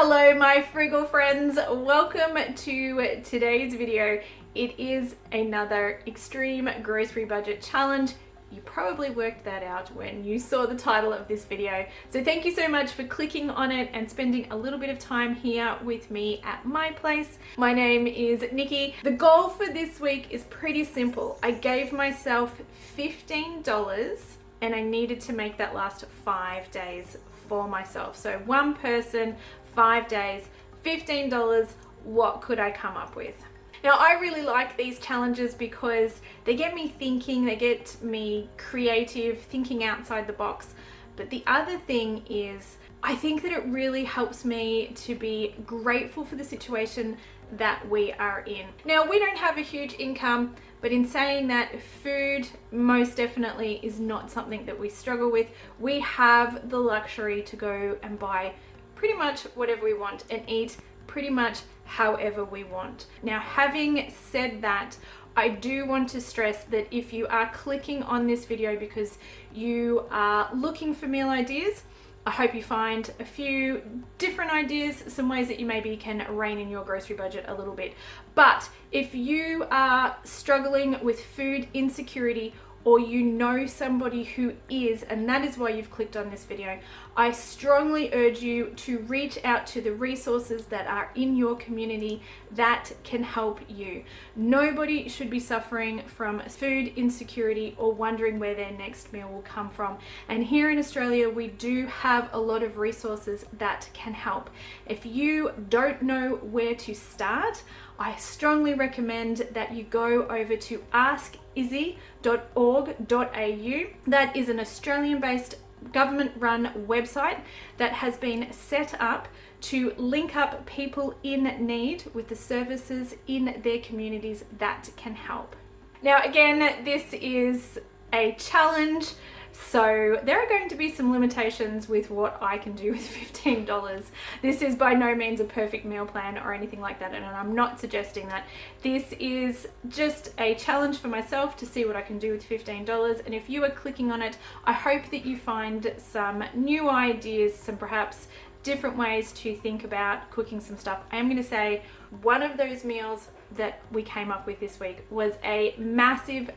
Hello my frugal friends, welcome to today's video. It is another extreme grocery budget challenge. You probably worked that out when you saw the title of this video. So thank you so much for clicking on it and spending a little bit of time here with me at my place. My name is Nikki. The goal for this week is pretty simple. I gave myself $15 and I needed to make that last 5 days for myself. So one person, 5 days, $15, what could I come up with? Now, I really like these challenges because they get me thinking, they get me creative, thinking outside the box. But the other thing is, I think that it really helps me to be grateful for the situation that we are in. Now, we don't have a huge income, but in saying that, food most definitely is not something that we struggle with. We have the luxury to go and buy pretty much whatever we want and eat pretty much however we want. Now, having said that, I do want to stress that if you are clicking on this video because you are looking for meal ideas, I hope you find a few different ideas, some ways that you maybe can rein in your grocery budget a little bit. But if you are struggling with food insecurity, or you know somebody who is, and that is why you've clicked on this video, I strongly urge you to reach out to the resources that are in your community that can help you. Nobody should be suffering from food insecurity or wondering where their next meal will come from. And here in Australia, we do have a lot of resources that can help. If you don't know where to start, I strongly recommend that you go over to askizzy.org.au. That is an Australian-based government-run website that has been set up to link up people in need with the services in their communities that can help. Now, again, this is a challenge, so there are going to be some limitations with what I can do with $15. This is by no means a perfect meal plan or anything like that, and I'm not suggesting that. This is just a challenge for myself to see what I can do with $15, and if you are clicking on it, I hope that you find some new ideas, some perhaps different ways to think about cooking some stuff. I am going to say one of those meals that we came up with this week was a massive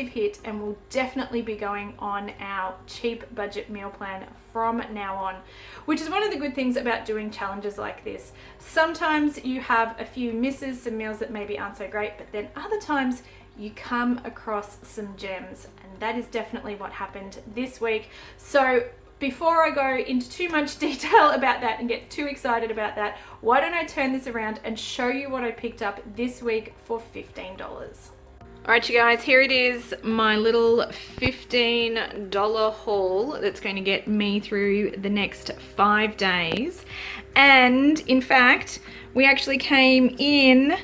hit and will definitely be going on our cheap budget meal plan from now on, which is one of the good things about doing challenges like this. Sometimes you have a few misses, some meals that maybe aren't so great, but then other times you come across some gems, and that is definitely what happened this week. So before I go into too much detail about that and get too excited about that, why don't I turn this around and show you what I picked up this week for $15. All right, you guys, here it is, my little $15 haul that's going to get me through the next 5 days. And in fact, we actually came in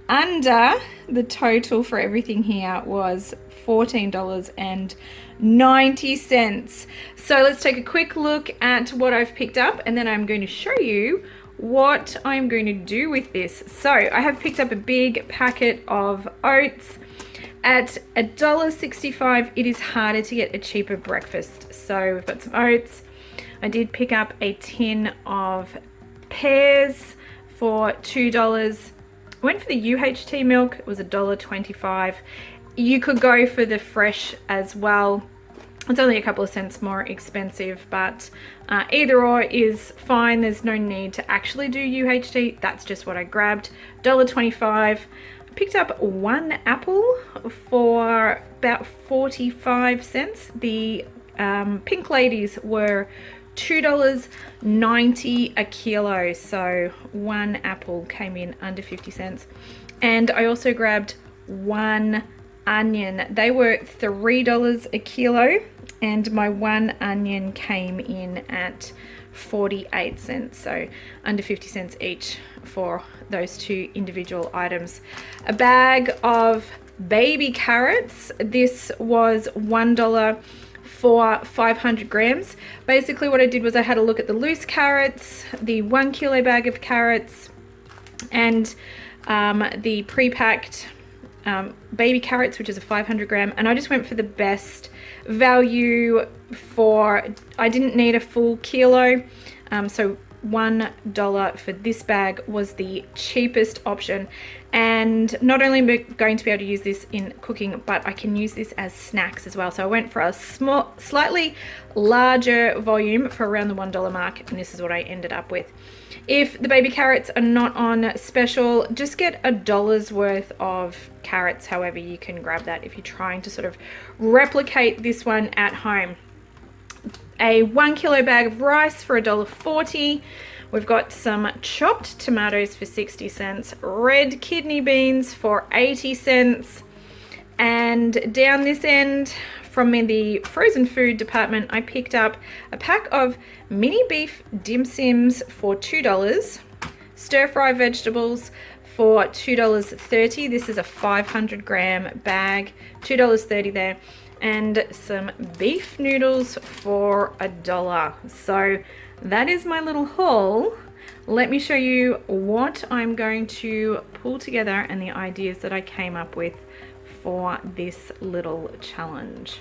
under the total for everything here was $14.90. So let's take a quick look at what I've picked up, and then I'm going to show you what I'm going to do with this. So I have picked up a big packet of oats at $1.65. It is harder to get a cheaper breakfast. So we've got some oats. I did pick up a tin of Pears for $2. I went for the UHT milk. It was $1.25. You could go for the fresh as well. It's only a couple of cents more expensive, but either or is fine. There's no need to actually do UHT. That's just what I grabbed. $1.25. I picked up one apple for about 45 cents. The pink ladies were $2.90 a kilo, so one apple came in under 50 cents. And I also grabbed one onion. They were $3 a kilo, and my one onion came in at 48 cents, so under 50 cents each for those two individual items. A bag of baby carrots. This was $1 for 500 grams. Basically what I did was I had a look at the loose carrots, the 1 kilo bag of carrots, and the pre-packed baby carrots, which is a 500 gram, and I just went for the best value for, I didn't need a full kilo, so $1 for this bag was the cheapest option. And not only am I going to be able to use this in cooking, but I can use this as snacks as well. So I went for a slightly larger volume for around the $1 mark, and this is what I ended up with. If the baby carrots are not on special, just get $1's worth of carrots. However, you can grab that if you're trying to sort of replicate this one at home. A 1 kilo bag of rice for $1.40. We've got some chopped tomatoes for 60 cents, red kidney beans for 80 cents. And down this end, from the frozen food department, I picked up a pack of mini beef dim sims for $2, stir fry vegetables for $2.30. This is a 500 gram bag, $2.30 there, and some beef noodles for $1. So that is my little haul. Let me show you what I'm going to pull together and the ideas that I came up with for this little challenge.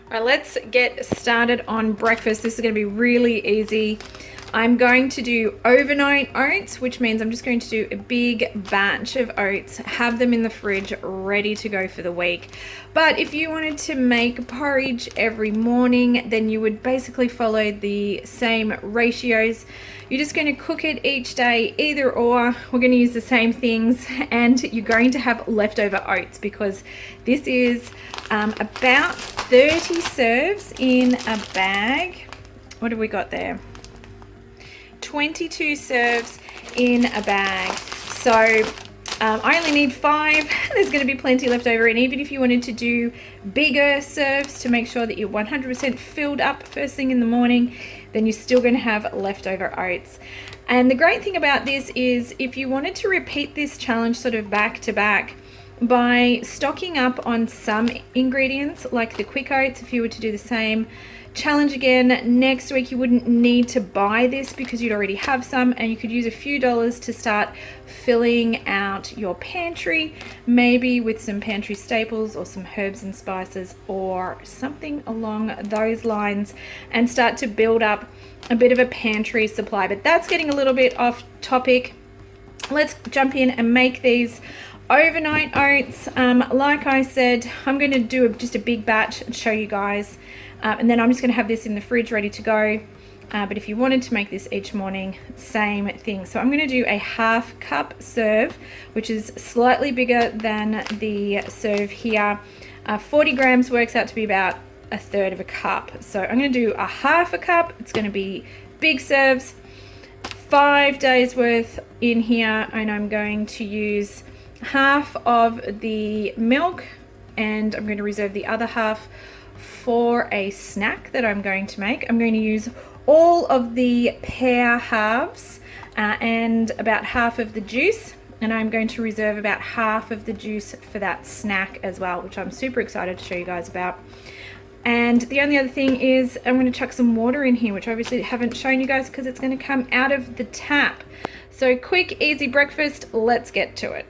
All right, let's get started on breakfast. This is going to be really easy. I'm going to do overnight oats, which means I'm just going to do a big batch of oats, have them in the fridge ready to go for the week. But if you wanted to make porridge every morning, then you would basically follow the same ratios. You're just going to cook it each day, either or. We're going to use the same things, and you're going to have leftover oats because this is about 30 serves in a bag. What have we got there? 22 serves in a bag. So I only need 5. There's going to be plenty left over, and even if you wanted to do bigger serves to make sure that you're 100% filled up first thing in the morning, then you're still going to have leftover oats. And the great thing about this is if you wanted to repeat this challenge sort of back to back, by stocking up on some ingredients like the quick oats, if you were to do the same challenge again next week, you wouldn't need to buy this because you'd already have some, and you could use a few dollars to start filling out your pantry, maybe with some pantry staples or some herbs and spices or something along those lines, and start to build up a bit of a pantry supply. But that's getting a little bit off topic. Let's jump in and make these overnight oats. Like I said, I'm going to do just a big batch and show you guys, and then I'm just going to have this in the fridge ready to go. But if you wanted to make this each morning, same thing. So I'm going to do a 1/2 cup serve, which is slightly bigger than the serve here. 40 grams works out to be about 1/3 of a cup. So I'm going to do a 1/2 cup. It's going to be big serves, 5 days worth in here, and I'm going to use half of the milk, and I'm going to reserve the other half for a snack that I'm going to make. I'm going to use all of the pear halves and about half of the juice, and I'm going to reserve about half of the juice for that snack as well, which I'm super excited to show you guys about. And the only other thing is I'm going to chuck some water in here, which I obviously haven't shown you guys because it's going to come out of the tap. So quick, easy breakfast. Let's get to it.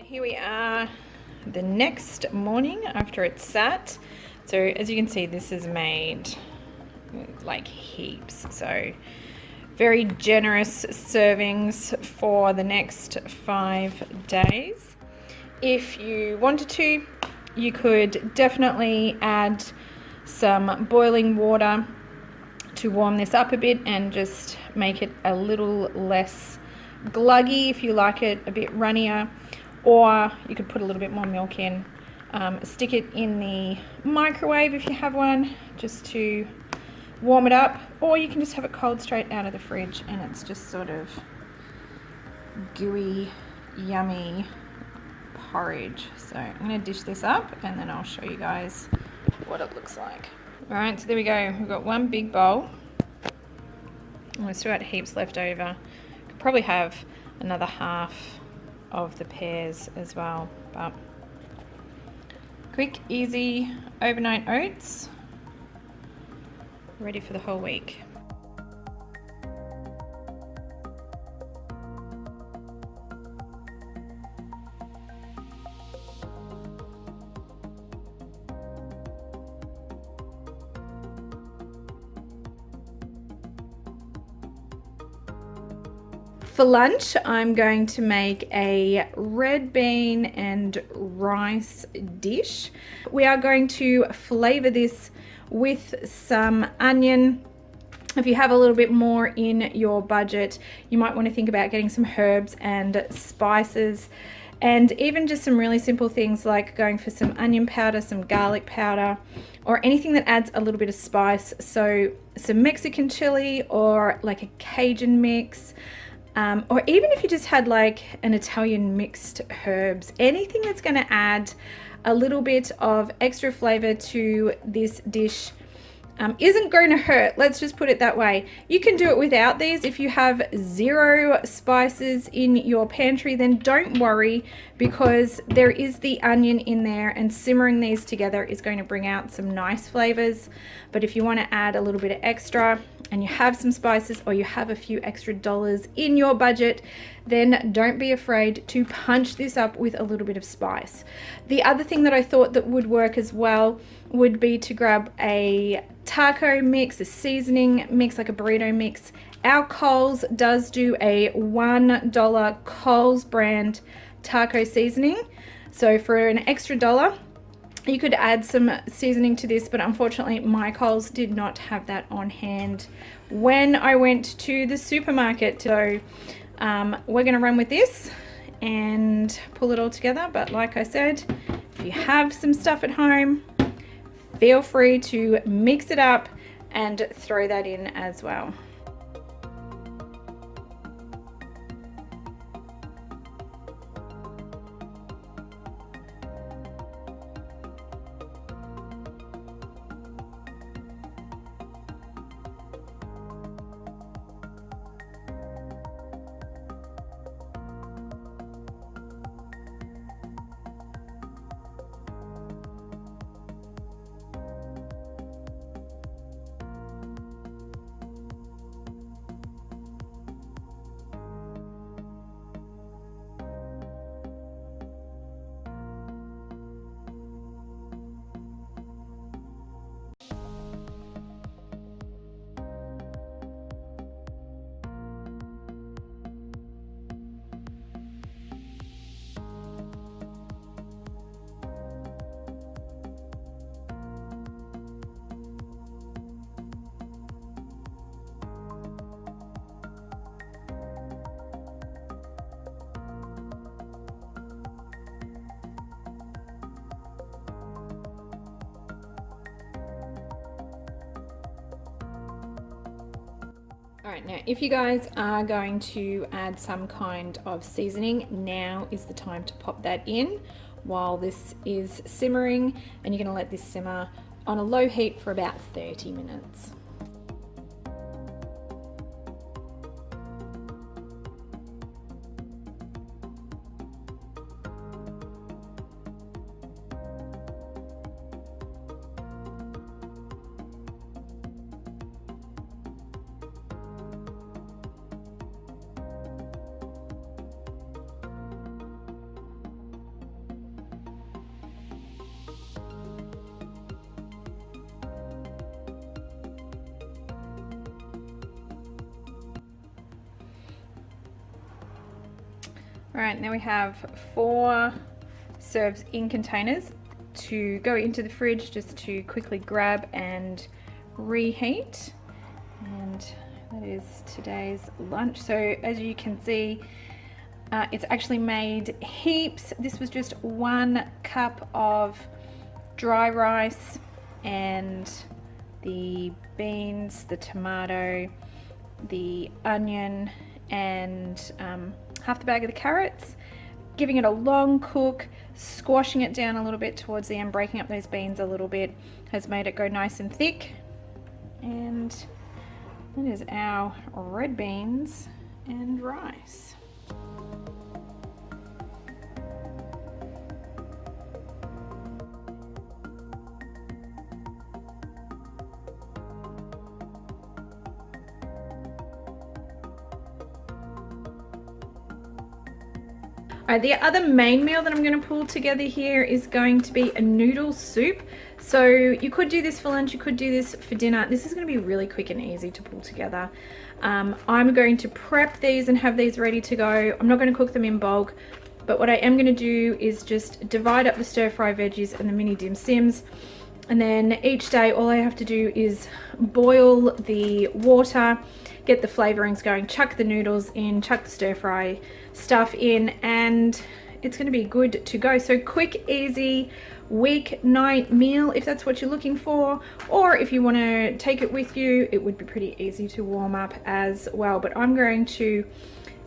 Here we are the next morning after it's sat. So as you can see, this is made like heaps. So very generous servings for the next 5 days. If you wanted to, you could definitely add some boiling water to warm this up a bit and just make it a little less gluggy if you like it a bit runnier, or you could put a little bit more milk in. Stick it in the microwave if you have one, just to warm it up, or you can just have it cold straight out of the fridge and it's just sort of gooey, yummy porridge. So I'm going to dish this up and then I'll show you guys what it looks like. Alright, so there we go. We've got one big bowl. We've still got heaps left over. Could probably have another half of the pears as well, but quick, easy overnight oats, ready for the whole week. For lunch, I'm going to make a red bean and rice dish. We are going to flavor this with some onion. If you have a little bit more in your budget, you might want to think about getting some herbs and spices, and even just some really simple things like going for some onion powder, some garlic powder, or anything that adds a little bit of spice. So some Mexican chili or like a Cajun mix. Or even if you just had like an Italian mixed herbs, anything that's going to add a little bit of extra flavor to this dish isn't going to hurt. Let's just put it that way. You can do it without these. If you have 0 spices in your pantry, then don't worry, because there is the onion in there, and simmering these together is going to bring out some nice flavors. But if you want to add a little bit of extra and you have some spices, or you have a few extra dollars in your budget, then don't be afraid to punch this up with a little bit of spice. The other thing that I thought that would work as well would be to grab a taco mix, a seasoning mix, like a burrito mix. Our Coles does do a $1 Coles brand taco seasoning. So for an extra $1, you could add some seasoning to this, but unfortunately my Coles did not have that on hand when I went to the supermarket. So we're going to run with this and pull it all together. But like I said, if you have some stuff at home, feel free to mix it up and throw that in as well. Alright, now if you guys are going to add some kind of seasoning, now is the time to pop that in while this is simmering, and you're going to let this simmer on a low heat for about 30 minutes. Alright, now we have 4 serves in containers to go into the fridge just to quickly grab and reheat. is today's lunch. So as you can see, it's actually made heaps. This was just 1 cup of dry rice and the beans, the tomato, the onion, and half the bag of the carrots. Giving it a long cook, squashing it down a little bit towards the end, breaking up those beans a little bit, has made it go nice and thick. And that is our red beans and rice. Alright, the other main meal that I'm going to pull together here is going to be a noodle soup. So you could do this for lunch, you could do this for dinner. This is going to be really quick and easy to pull together. I'm going to prep these and have these ready to go. I'm not going to cook them in bulk, but what I am going to do is just divide up the stir fry veggies and the mini dim sims. And then each day all I have to do is boil the water, get the flavorings going, chuck the noodles in, chuck the stir fry stuff in, and it's going to be good to go. So quick, easy weeknight meal if that's what you're looking for, or if you want to take it with you, it would be pretty easy to warm up as well. But I'm going to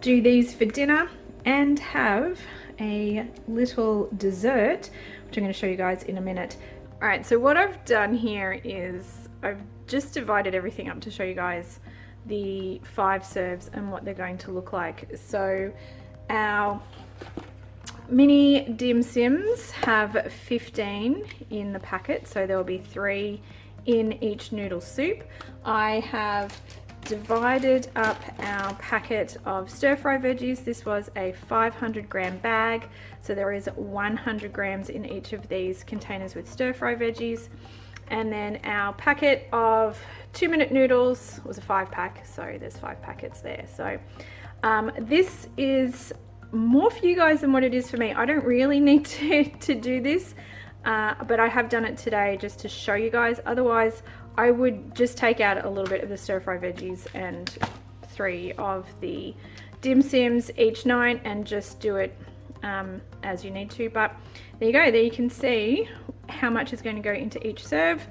do these for dinner and have a little dessert, which I'm going to show you guys in a minute. All right, so what I've done here is I've just divided everything up to show you guys the 5 serves and what they're going to look like. So our mini dim sims have 15 in the packet, so there will be 3 in each noodle soup. I have divided up our packet of stir fry veggies. This was a 500 gram bag, so there is 100 grams in each of these containers with stir fry veggies. And then our packet of 2-minute noodles was a 5-pack, so there's 5 packets there. So this is more for you guys than what it is for me. I don't really need to do this, but I have done it today just to show you guys. Otherwise, I would just take out a little bit of the stir fry veggies and 3 of the dim sims each night and just do it as you need to. But there you go, there you can see how much is going to go into each serve.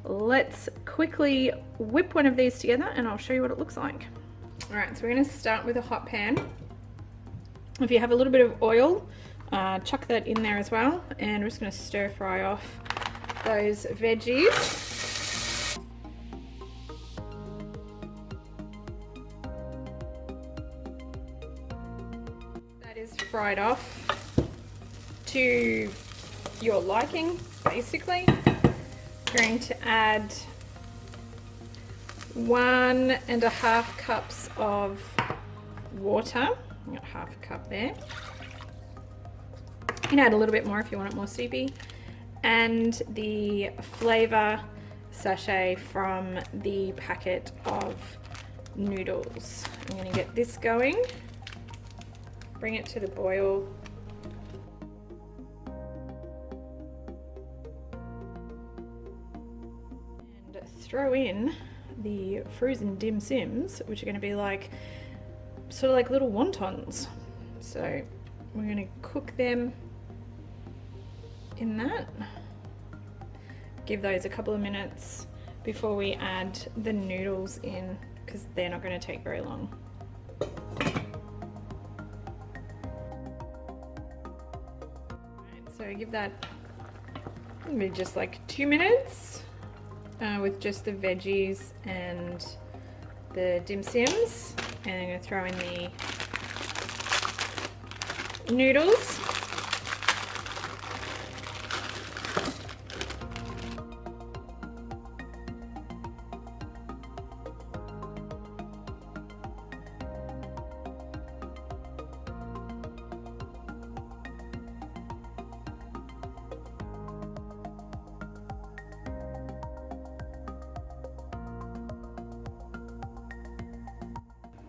Let's quickly whip one of these together and I'll show you what it looks like. All right, so we're going to start with a hot pan. If you have a little bit of oil, chuck that in there as well, and we're just going to stir fry off those veggies. That is fried off to your liking, basically. Going to add 1.5 cups of water. I've got half a cup there. You can add a little bit more if you want it more soupy. And the flavor sachet from the packet of noodles. I'm going to get this going. Bring it to the boil. And throw in the frozen dim sims, which are going to be like sort of like little wontons. So we're going to cook them in that. Give those a couple of minutes before we add the noodles in, because they're not going to take very long. So give that maybe just like 2 minutes with just the veggies and the dim sims, and I'm going to throw in the noodles.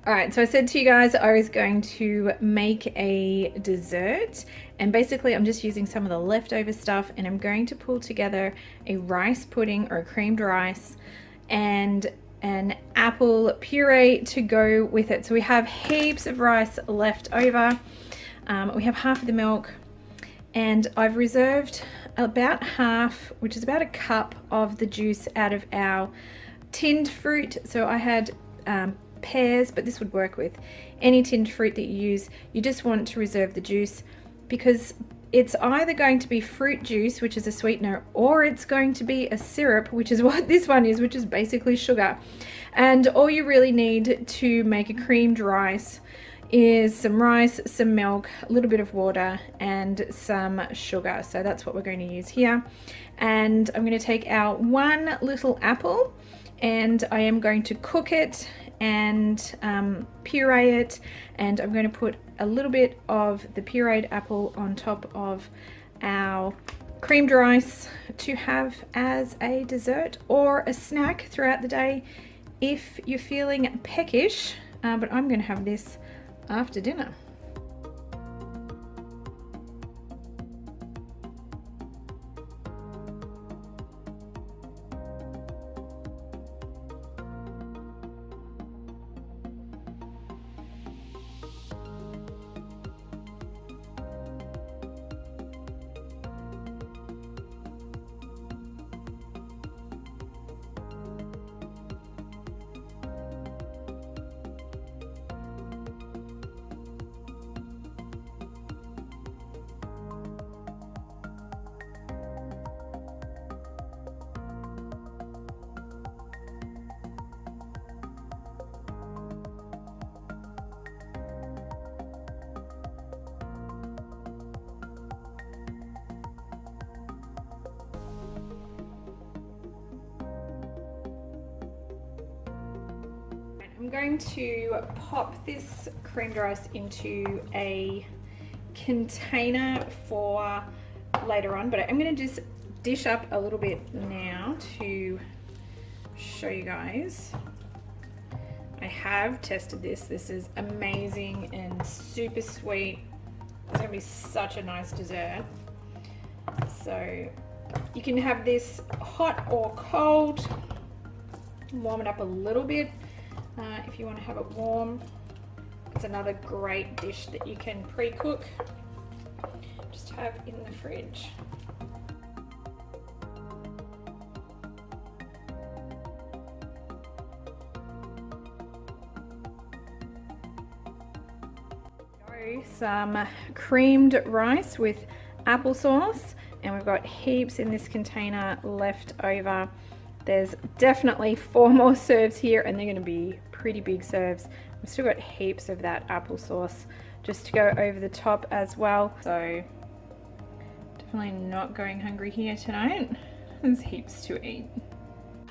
Alright, so I said to you guys I was going to make a dessert, and basically I'm just using some of the leftover stuff, and I'm going to pull together a rice pudding or a creamed rice and an apple puree to go with it. So we have heaps of rice left over. We have half of the milk, and I've reserved about half, which is about a cup of the juice out of our tinned fruit. So I had pears, but this would work with any tinned fruit that you use. You just want to reserve the juice because it's either going to be fruit juice, which is a sweetener, or it's going to be a syrup, which is what this one is, which is basically sugar. And all you really need to make a creamed rice is some rice, some milk, a little bit of water, and some sugar. So that's what we're going to use here. And I'm going to take our one little apple, and I am going to cook it and puree it, and I'm going to put a little bit of the pureed apple on top of our creamed rice to have as a dessert or a snack throughout the day if you're feeling peckish, but I'm going to have this after dinner. I'm going to pop this creamed rice into a container for later on, but I'm going to just dish up a little bit now to show you guys. I have tested this. This is amazing and super sweet. It's going to be such a nice dessert. So you can have this hot or cold. Warm it up a little bit. If you want to have it warm, it's another great dish that you can pre-cook, just have in the fridge. Some creamed rice with applesauce, and we've got heaps in this container left over. There's definitely 4 more serves here, and they're going to be pretty big serves. We've still got heaps of that applesauce just to go over the top as well. So definitely not going hungry here tonight. There's heaps to eat.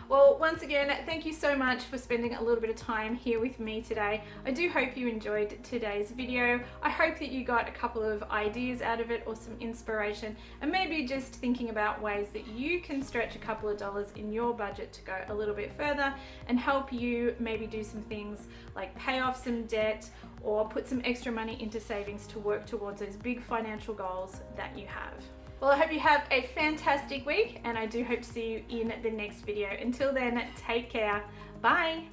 Well, once again, thank you so much for spending a little bit of time here with me today. I do hope you enjoyed today's video. I hope that you got a couple of ideas out of it or some inspiration, and maybe just thinking about ways that you can stretch a couple of dollars in your budget to go a little bit further and help you maybe do some things like pay off some debt or put some extra money into savings to work towards those big financial goals that you have. Well, I hope you have a fantastic week, and I do hope to see you in the next video. Until then, take care. Bye.